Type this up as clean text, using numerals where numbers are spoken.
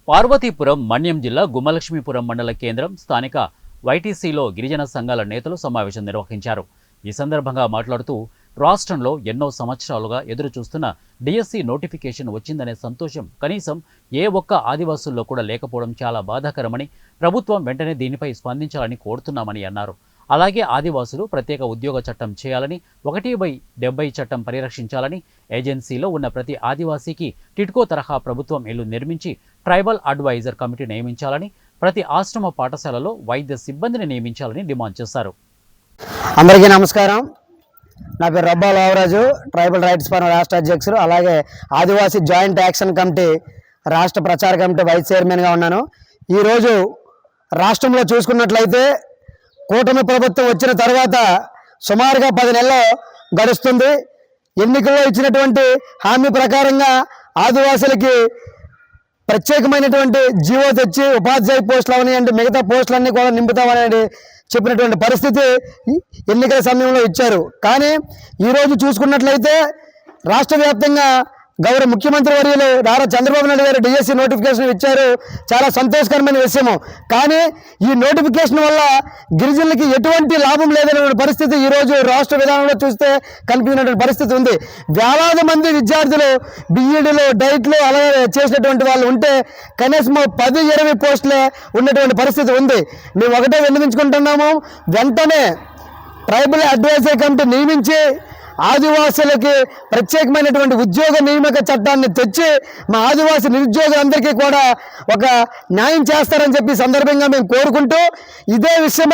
పార్వతీపురం మన్యం జిల్లా గుమ్మలక్ష్మీపురం మండల కేంద్రం స్థానిక వైటీసీలో గిరిజన సంఘాల నేతలు సమావేశం నిర్వహించారు. ఈ సందర్భంగా మాట్లాడుతూ రాష్ట్రంలో ఎన్నో సంవత్సరాలుగా ఎదురు చూస్తున్న డిఎస్సి నోటిఫికేషన్ వచ్చిందనే సంతోషం కనీసం ఏ ఒక్క ఆదివాసుల్లో కూడా లేకపోవడం చాలా బాధాకరమని, ప్రభుత్వం వెంటనే దీనిపై స్పందించాలని కోరుతున్నామని అన్నారు. అలాగే ఆదివాసులు ప్రత్యేక ఉద్యోగ చట్టం చేయాలని, 1/70 చట్టం పరిరక్షించాలని, ఏజెన్సీలో ఉన్న ప్రతి ఆదివాసీకి టిడ్కో తరహా ప్రభుత్వం ఇల్లు నిర్మించి ట్రైబల్ అడ్వైజర్ కమిటీ నియమించాలని, ప్రతి ఆశ్రమ పాఠశాలలో వైద్య సిబ్బందిని నియమించాలని డిమాండ్ చేశారు. అందరికీ నమస్కారం. నా పేరు రబ్బా లావరాజు, ట్రైబల్ రైట్స్ ఫోరం రాష్ట్ర అధ్యక్షుడు, అలాగే ఆదివాసీ జాయింట్ యాక్షన్ కమిటీ రాష్ట్ర ప్రచార కమిటీ వైస్ చైర్మన్గా ఉన్నాను. ఈరోజు రాష్ట్రంలో చూసుకున్నట్లయితే కూటమి ప్రభుత్వం వచ్చిన తర్వాత సుమారుగా 10 నెలలు గడుస్తుంది. ఎన్నికల్లో ఇచ్చినటువంటి హామీ ప్రకారంగా ఆదివాసులకి ప్రత్యేకమైనటువంటి జీవో తెచ్చి ఉపాధ్యాయ పోస్టులు అవనివ్వండి, మిగతా పోస్టులన్నీ కూడా నింపుతామనేది చెప్పినటువంటి పరిస్థితి ఎన్నికల సమయంలో ఇచ్చారు. కానీ ఈరోజు చూసుకున్నట్లయితే రాష్ట్ర వ్యాప్తంగా గౌరవ ముఖ్యమంత్రి వర్యులు నారా చంద్రబాబు నాయుడు గారు డిఎస్సి నోటిఫికేషన్ ఇచ్చారు. చాలా సంతోషకరమైన విషయము. కానీ ఈ నోటిఫికేషన్ వల్ల గిరిజనులకి ఎటువంటి లాభం లేదనే పరిస్థితి ఈరోజు రాష్ట్ర విధానంలో చూస్తే కనిపించినటువంటి పరిస్థితి ఉంది. వేలాది మంది విద్యార్థులు బీఈడీలు, డైట్లు అలాగే చేసినటువంటి వాళ్ళు ఉంటే కనీసం 10-20 పోస్టులే ఉన్నటువంటి పరిస్థితి ఉంది. మేము ఒకటే విన్నవించుకుంటున్నాము, వెంటనే ట్రైబల్ అడ్వైజరీ కమిటీ నియమించి ఆదివాసులకి ప్రత్యేకమైనటువంటి ఉద్యోగ నియామక చట్టాన్ని తెచ్చి మా ఆదివాసీ నిరుద్యోగులందరికీ కూడా ఒక న్యాయం చేస్తారని చెప్పి సందర్భంగా మేము కోరుకుంటూ ఇదే విషయమై